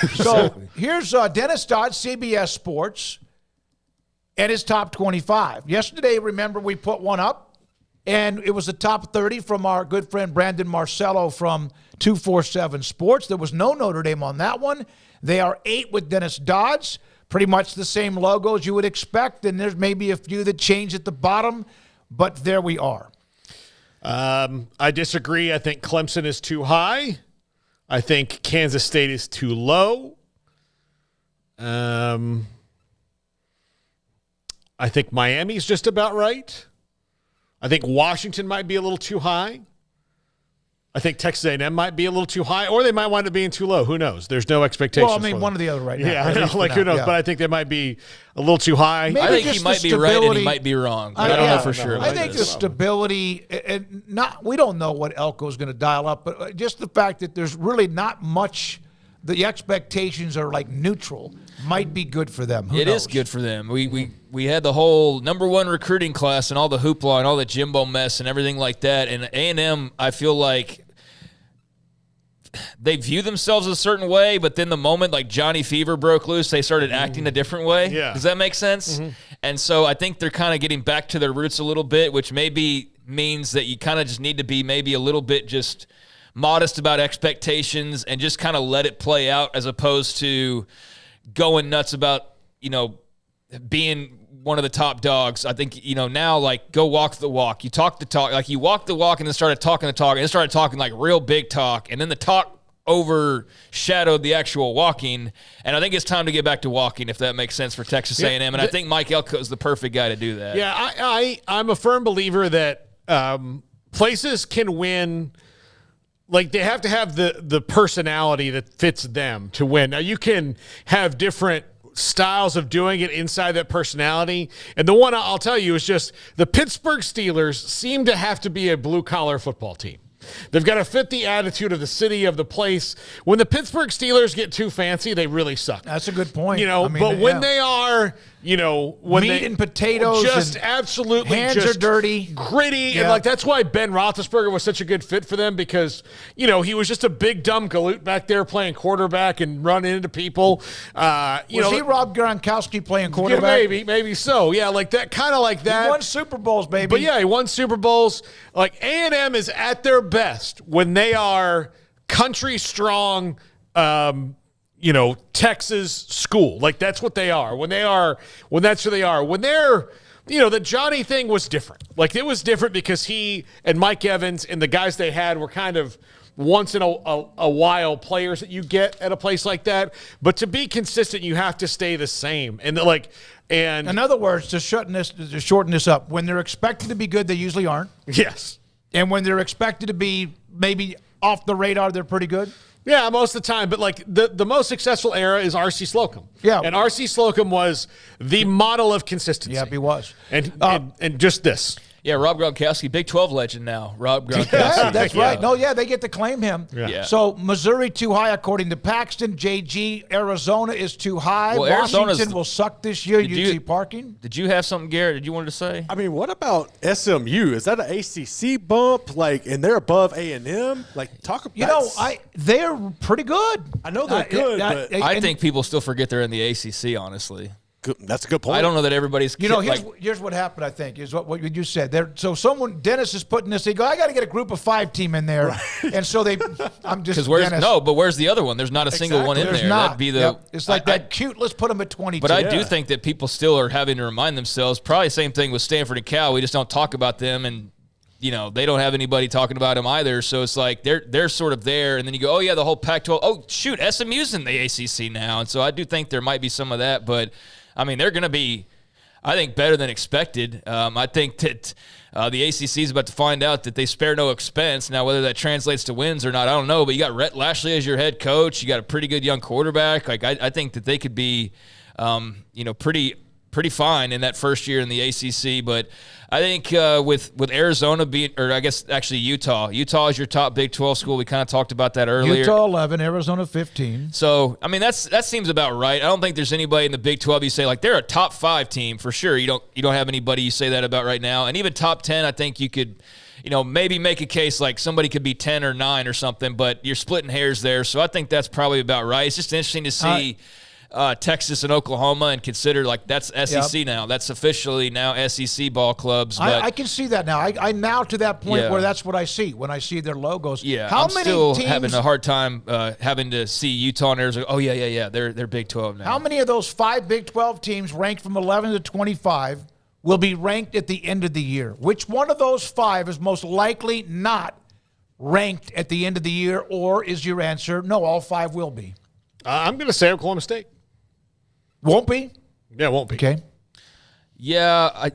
So here's Dennis Dodd, CBS Sports, and his top 25. Yesterday, remember, we put one up, and it was the top 30 from our good friend Brandon Marcello from 247 Sports. There was no Notre Dame on that one. They are 8 with Dennis Dodd's, pretty much the same logos you would expect, and there's maybe a few that change at the bottom, but there we are. I disagree. I think Clemson is too high. I think Kansas State is too low. I think Miami's just about right. I think Washington might be a little too high. I think Texas A&M might be a little too high, or they might wind up being too low. Who knows? There's no expectations. Well, I mean, one or the other right now. Yeah, I know, who knows? Yeah. But I think they might be a little too high. I think he might be right and he might be wrong. But I don't know for sure. I think the stability, and we don't know what Elko is going to dial up, but just the fact that there's really not much, the expectations are like neutral, might be good for them. Who knows? It is good for them. We had the whole #1 recruiting class and all the hoopla and all the Jimbo mess and everything like that. And A&M, I feel like they view themselves a certain way, but then the moment like Johnny Fever broke loose, they started acting a different way. Yeah. Does that make sense? Mm-hmm. And so I think they're kind of getting back to their roots a little bit, which maybe means that you kind of just need to be maybe a little bit just modest about expectations and just kind of let it play out, as opposed to going nuts about, being one of the top dogs. I think, now, like, go walk the walk. You talk the talk. Like, you walk the walk and then started talking the talk and then started talking, like, real big talk. And then the talk overshadowed the actual walking. And I think it's time to get back to walking, if that makes sense for Texas A&M. And I think Mike Elko is the perfect guy to do that. Yeah, I'm a firm believer that places can win. Like, they have to have the personality that fits them to win. Now, you can have different styles of doing it inside that personality. And the one I'll tell you is just the Pittsburgh Steelers seem to have to be a blue-collar football team. They've got to fit the attitude of the city, of the place. When the Pittsburgh Steelers get too fancy, they really suck. That's a good point. But when they are, when meat and potatoes, just and absolutely hands just are dirty, gritty, and that's why Ben Roethlisberger was such a good fit for them, because he was just a big dumb galoot back there playing quarterback and running into people. Was he Rob Gronkowski playing quarterback? Yeah, maybe so. Yeah, like that, kind of like that. He won Super Bowls, baby. But yeah, he won Super Bowls. Like, A&M is at their best when they are country strong. Texas school. Like, that's what they are. When that's who they are. When they're, the Johnny thing was different. Like, it was different because he and Mike Evans and the guys they had were kind of once in a while players that you get at a place like that. But to be consistent, you have to stay the same. And in other words, to shorten this up, when they're expected to be good, they usually aren't. Yes. And when they're expected to be maybe off the radar, they're pretty good. Yeah, most of the time. But, like, the most successful era is R.C. Slocum. Yeah. And R.C. Slocum was the model of consistency. Yeah, he was. And just this. Yeah, Rob Gronkowski, Big 12 legend now. Rob Gronkowski. Yeah, that's right. No, they get to claim him. Yeah. So Missouri too high according to Paxton. JG, Arizona is too high. Well, Washington will suck this year. UT parking. Did you have something, Garrett? Did you want to say? I mean, what about SMU? Is that an ACC bump? Like, and they're above A&M? Like, talk about. They're pretty good. I know they're good, but I think people still forget they're in the ACC. Honestly. That's a good point. I don't know that everybody's. Here's what happened. I think is what you said there. So Dennis is putting this. They go, I got to get a group of 5 team in there, right. And so I'm just because but where's the other one? There's not a single one in There's there. Not. That'd be the. It's like that cute. Let's put them at 22. But I do think that people still are having to remind themselves. Probably same thing with Stanford and Cal. We just don't talk about them, and they don't have anybody talking about them either. So it's like they're sort of there, and then you go, oh yeah, the whole Pac-12. Oh shoot, SMU's in the ACC now, and so I do think there might be some of that, but. I mean, they're going to be, I think, better than expected. I think that the ACC is about to find out that they spare no expense. Now, whether that translates to wins or not, I don't know. But you got Rhett Lashley as your head coach. You got a pretty good young quarterback. Like I think that they could be, pretty fine in that first year in the ACC. But I think with Arizona Utah. Utah is your top Big 12 school. We kind of talked about that earlier. Utah 11, Arizona 15. So, I mean, that seems about right. I don't think there's anybody in the Big 12 you say, like, they're a top 5 team for sure. You don't have anybody you say that about right now. And even top 10, I think you could maybe make a case like somebody could be 10 or 9 or something, but you're splitting hairs there. So I think that's probably about right. It's just interesting to see Texas and Oklahoma and consider like that's SEC now. That's officially now SEC ball clubs. But I can see that now. I now to that point where that's what I see when I see their logos. Yeah, How I'm many still teams, having a hard time having to see Utah and Arizona. Oh, yeah. They're Big 12 now. How many of those 5 Big 12 teams ranked from 11 to 25 will be ranked at the end of the year? Which one of those 5 is most likely not ranked at the end of the year, or is your answer, no, all 5 will be? I'm going to say Oklahoma State. Won't be? Yeah, it won't be. Okay. Yeah,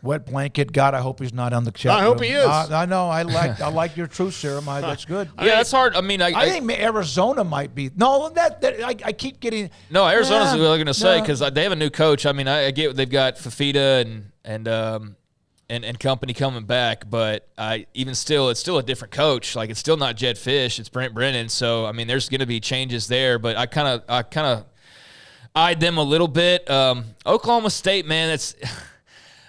Wet blanket. God, I hope he's not on the chat. I hope he is. I know. I like your truth serum. That's good. yeah, that's hard. I mean, I think Arizona might be. No, I keep getting. No, Arizona's what I was going to say because they have a new coach. I mean, I get they've got Fafita and company coming back, but even still, it's still a different coach. Like it's still not Jed Fish, it's Brent Brennan. So I mean, there's going to be changes there. But I kind of eyed them a little bit. Oklahoma State, man, that's.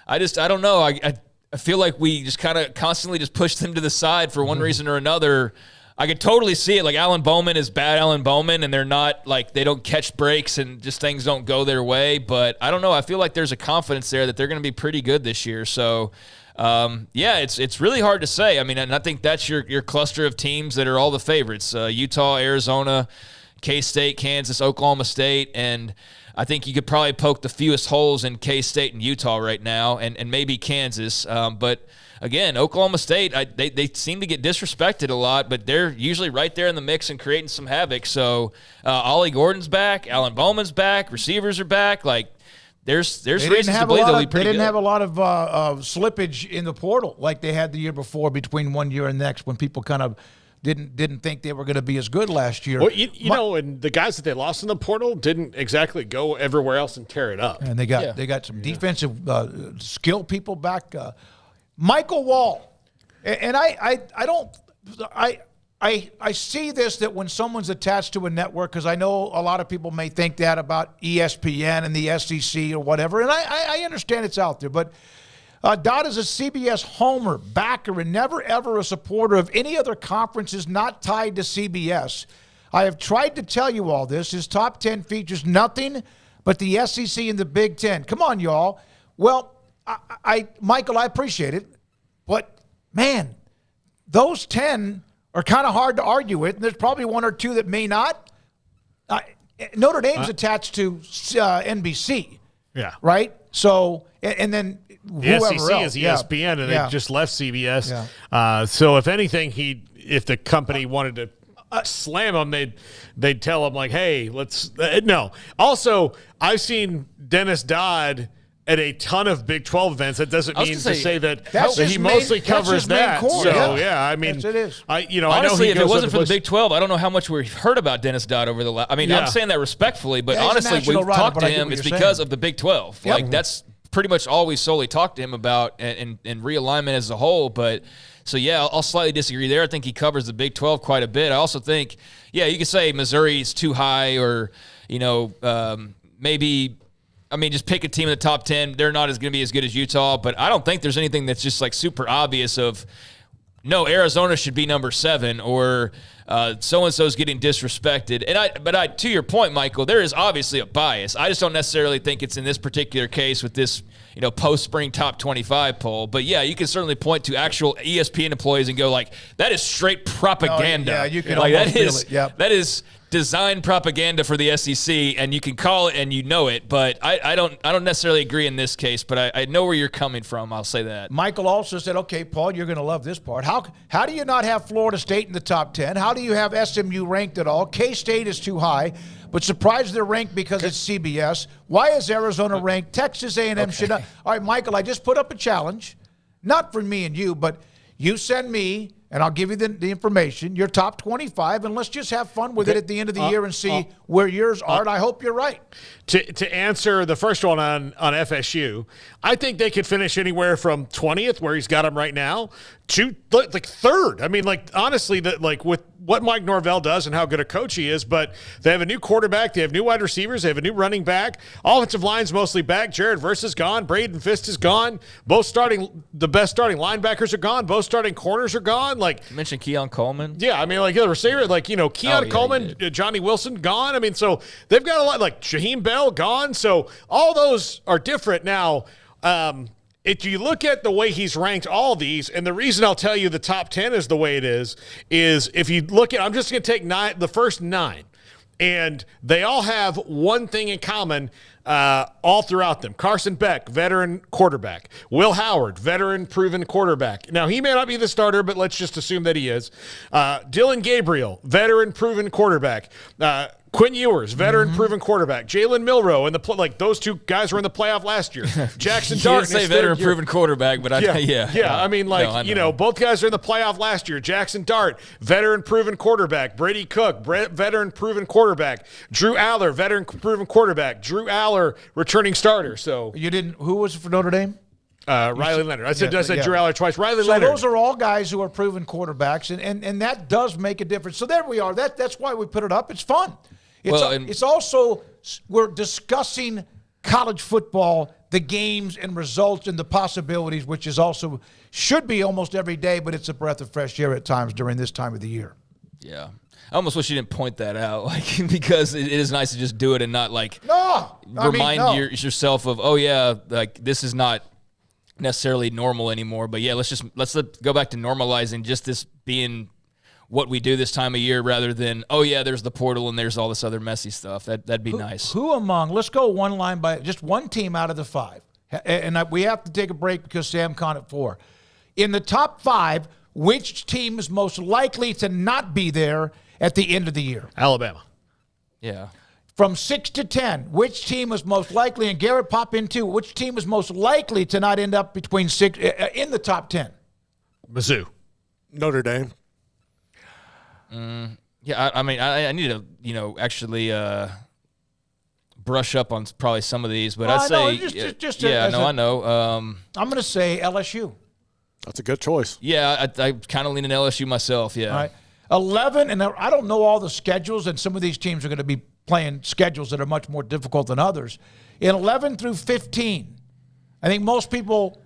I don't know. I feel like we just kind of constantly just push them to the side for one reason or another. I could totally see it. Like Alan Bowman is bad Alan Bowman, and they're not like they don't catch breaks and just things don't go their way. But I don't know. I feel like there's a confidence there that they're going to be pretty good this year. So, it's really hard to say. I mean, and I think that's your cluster of teams that are all the favorites: Utah, Arizona, K-State, Kansas, Oklahoma State, and I think you could probably poke the fewest holes in K-State and Utah right now, and maybe Kansas. But again, Oklahoma State, they seem to get disrespected a lot, but they're usually right there in the mix and creating some havoc. So Ollie Gordon's back, Alan Bowman's back, receivers are back. Like there's reasons to believe they'll be pretty good. They didn't have a lot of slippage in the portal like they had the year before between one year and next when people kind of didn't think they were going to be as good last year. Well, you know, and the guys that they lost in the portal didn't exactly go everywhere else and tear it up. And they got some defensive skill people back. Michael Wall, and I see this, that when someone's attached to a network, because I know a lot of people may think that about ESPN and the SEC or whatever, and I understand it's out there, but Dodd is a CBS homer, backer, and never, ever a supporter of any other conferences not tied to CBS. I have tried to tell you all this. His top 10 features nothing but the SEC and the Big Ten. Come on, y'all. Well, Michael, I appreciate it, but, man, those 10 are kind of hard to argue with, and there's probably one or two that may not. Notre Dame's attached to NBC, right? So, and then the SEC else. is ESPN, and they just left CBS. Yeah. So if anything, if the company wanted to slam him, they'd tell him like, "Hey, let's no." Also, I've seen Dennis Dodd at a ton of Big 12 events. That doesn't mean to say that he mostly covers that. Core, so I mean, yes, it is. Honestly, I know if it wasn't for the Big 12, I don't know how much we've heard about Dennis Dodd over the last. I mean, I'm saying that respectfully, but honestly, we've talked to him. It's because of the Big 12. Yep. Like that's pretty much all we solely talked to him about, and realignment as a whole. But so I'll slightly disagree there. I think he covers the Big 12 quite a bit. I also think, you could say Missouri's too high, or maybe. I mean, just pick a team in the top 10. They're not going to be as good as Utah, but I don't think there's anything that's just like super obvious of, no, Arizona should be number 7, or so-and-so's getting disrespected. But to your point, Michael, there is obviously a bias. I just don't necessarily think it's in this particular case with this, post-spring top 25 poll. But you can certainly point to actual ESPN employees and go like, that is straight propaganda. You can almost feel it. Yep. That is design propaganda for the SEC, and you can call it and it, but I don't necessarily agree in this case, but I know where you're coming from. I'll say that. Michael also said, okay, Paul, you're going to love this part. How do you not have Florida State in the top 10? How do you have SMU ranked at all? K-State is too high, but surprised they're ranked because it's CBS. Why is Arizona ranked? Texas A&M should not. All right, Michael, I just put up a challenge, not for me and you, but you send me, and I'll give you the information, your top 25, and let's just have fun with it at the end of the year and see where yours are, and I hope you're right. To answer the first one on FSU, I think they could finish anywhere from 20th, where he's got them right now, to like 3rd. I mean, like honestly, with what Mike Norvell does and how good a coach he is, but they have a new quarterback. They have new wide receivers. They have a new running back. Offensive line's mostly back. Jared Verse is gone. Braden Fist is gone. The best starting linebackers are gone. Both starting corners are gone. Like, You mentioned Keon Coleman. yeah, I mean, like the receiver, like, Keon Coleman, Johnny Wilson gone. I mean, so they've got a lot, like Shaheem Bell gone. So all those are different now. If you look at the way he's ranked all these, and the reason I'll tell you the top 10 is the way it is if you look at, I'm just going to take the first 9, and they all have one thing in common all throughout them. Carson Beck, veteran quarterback. Will Howard, veteran proven quarterback. Now, he may not be the starter, but let's just assume that he is. Dylan Gabriel, veteran proven quarterback. Quinn Ewers, veteran proven quarterback. Jalen Milroe, and those two guys were in the playoff last year. Jackson Dart, say veteran proven quarterback, but I mean, both guys are in the playoff last year. Jackson Dart, veteran proven quarterback. Brady Cook, veteran proven quarterback. Drew Aller, veteran proven quarterback. Drew Aller, returning starter. So Who was it for Notre Dame? Riley Leonard. I said Drew Aller twice. Riley so Leonard. Those are all guys who are proven quarterbacks, and that does make a difference. So there we are. That's why we put it up. It's fun. It's also, we're discussing college football, the games and results and the possibilities, which is also should be almost every day, but it's a breath of fresh air at times during this time of the year. Yeah. I almost wish you didn't point that out, because it is nice to just do it and not remind yourself of, this is not necessarily normal anymore. But yeah, let's go back to normalizing just this being what we do this time of year rather than, there's the portal and there's all this other messy stuff. That'd be nice. Let's go one line by just one team out of the 5. And we have to take a break because Sam Con at 4. In the top 5, which team is most likely to not be there at the end of the year? Alabama. Yeah. From 6 to 10, which team is most likely, and Garrett pop in too, which team is most likely to not end up between 6 in the top 10? Mizzou. Notre Dame. I mean, I need to, actually brush up on probably some of these, but I'd say, I know. I'm going to say LSU. That's a good choice. Yeah, I kind of lean in LSU myself, yeah. All right. 11, and I don't know all the schedules, and some of these teams are going to be playing schedules that are much more difficult than others. In 11 through 15, I think most people,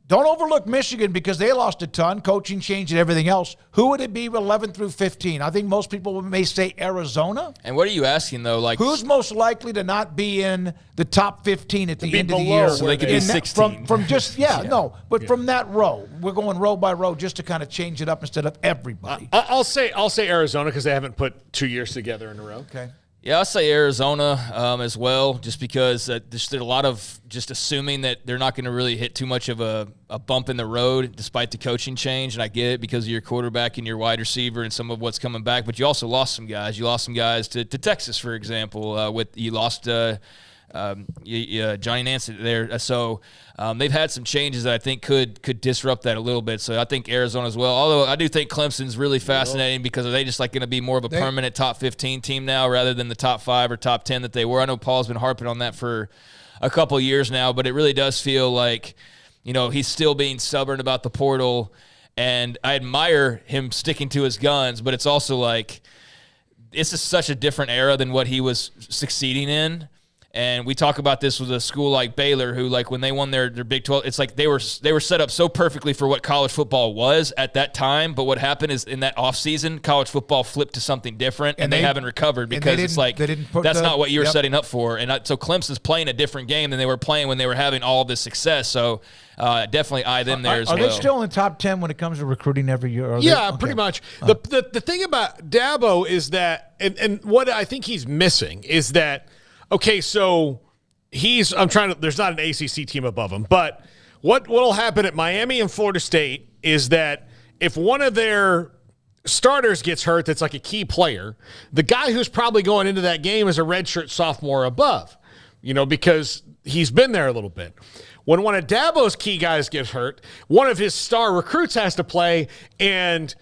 don't overlook Michigan because they lost a ton, coaching change and everything else. Who would it be 11 through 15? I think most people may say Arizona. And what are you asking, though? Who's most likely to not be in the top 15 at the end of the year? So they could be 16. From from that row. We're going row by row just to kind of change it up instead of everybody. I'll say Arizona because they haven't put 2 years together in a row. Okay. Yeah, I'll say Arizona as well, just because there's a lot of just assuming that they're not going to really hit too much of a bump in the road despite the coaching change. And I get it because of your quarterback and your wide receiver and some of what's coming back. But you also lost some guys. You lost some guys to Texas, for example. You lost Johnny Nance there. So they've had some changes that I think could disrupt that a little bit. So I think Arizona as well. Although I do think Clemson's really fascinating because are they just going to be more of a permanent top 15 team now rather than the top 5 or top 10 that they were? I know Paul's been harping on that for a couple of years now, but it really does feel like, he's still being stubborn about the portal. And I admire him sticking to his guns, but it's also like this is such a different era than what he was succeeding in. And we talk about this with a school like Baylor, who when they won their Big 12, it's like they were set up so perfectly for what college football was at that time. But what happened is in that offseason, college football flipped to something different, and they haven't recovered because it's that's not what you were setting up for. And so Clemson's playing a different game than they were playing when they were having all this success. So definitely eye them there as well. Are they still in the top 10 when it comes to recruiting every year? Pretty much. The thing about Dabo is that, and what I think he's missing is that, okay, so there's not an ACC team above him, but what'll happen at Miami and Florida State is that if one of their starters gets hurt that's like a key player, the guy who's probably going into that game is a redshirt sophomore above, because he's been there a little bit. When one of Dabo's key guys gets hurt, one of his star recruits has to play, and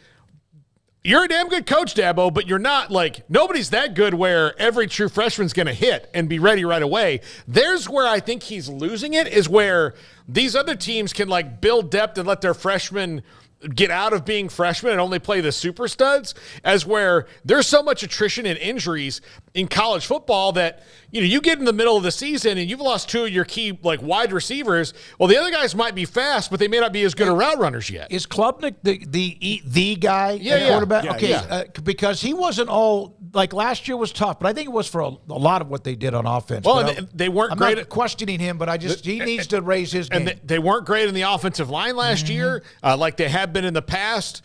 you're a damn good coach, Dabo, but you're not nobody's that good where every true freshman's going to hit and be ready right away. There's where I think he's losing it, is where these other teams can build depth and let their freshmen get out of being freshmen and only play the super studs, as where there's so much attrition and injuries in college football that, you get in the middle of the season and you've lost 2 of your key wide receivers. Well, the other guys might be fast, but they may not be as good at route runners yet. Is Klubnik the guy? Yeah. Quarterback? Yeah, okay, yeah. Because he wasn't all last year was tough, but I think it was for a lot of what they did on offense. Well, But and they weren't I'm great not at questioning him, but he needs to raise his game. And they weren't great in the offensive line last year, like they have been in the past.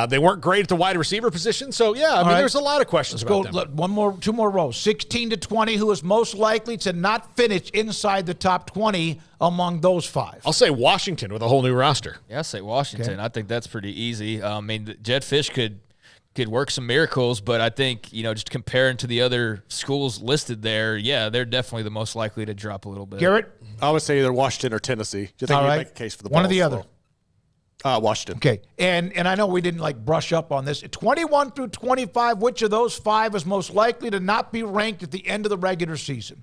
They weren't great at the wide receiver position. So, I mean, there's a lot of questions about them. 2 more rows. 16 to 20, who is most likely to not finish inside the top 20 among those 5? I'll say Washington with a whole new roster. Yeah, I say Washington. Okay. I think that's pretty easy. I mean, Jed Fish could work some miracles, but I think, just comparing to the other schools listed there, they're definitely the most likely to drop a little bit. Garrett? I would say either Washington or Tennessee. Do you think you make a case for the one or Vols the other? Washington. Okay, and I know we didn't brush up on this. 21 through 25, which of those 5 is most likely to not be ranked at the end of the regular season?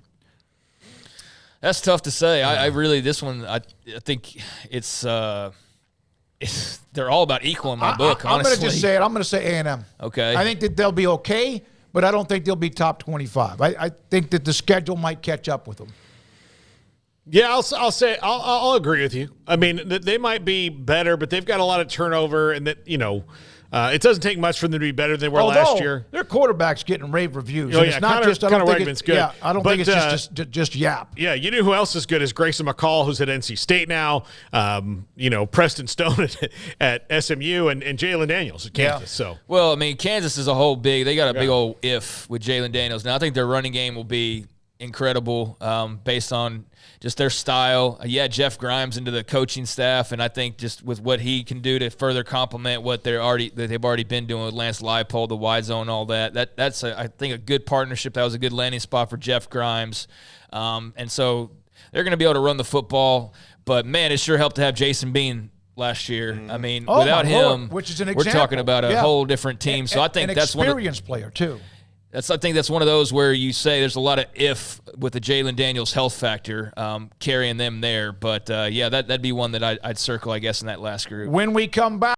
That's tough to say. I really, this one, I think it's they're all about equal in my book, honestly. I'm going to just say it. I'm going to say A&M. Okay. I think that they'll be okay, but I don't think they'll be top 25. I think that the schedule might catch up with them. Yeah, I'll agree with you. I mean, they might be better, but they've got a lot of turnover, and that it doesn't take much for them to be better than they were last year. Their quarterback's getting rave reviews. Oh, it's not just. I don't think it's good. Yeah, I don't think it's just yap. Yeah, you know who else is good is Grayson McCall, who's at NC State now. Preston Stone at SMU, and Jalen Daniels at Kansas. Yeah. So, well, I mean, Kansas is a whole big. They got a big old if with Jalen Daniels. Now, I think their running game will be incredible based on just their style. Jeff Grimes into the coaching staff, and I think just with what he can do to further complement what they've already been doing with Lance Leipold, the wide zone, all that's I think a good partnership. That was a good landing spot for Jeff Grimes, and so they're going to be able to run the football. But man, it sure helped to have Jason Bean last year. I mean, without him, which is an we're talking about a whole different team. So I think that's an experienced player too. I think that's one of those where you say there's a lot of if with the Jalen Daniels health factor carrying them there. But, that'd be one that I'd circle, I guess, in that last group. When we come back.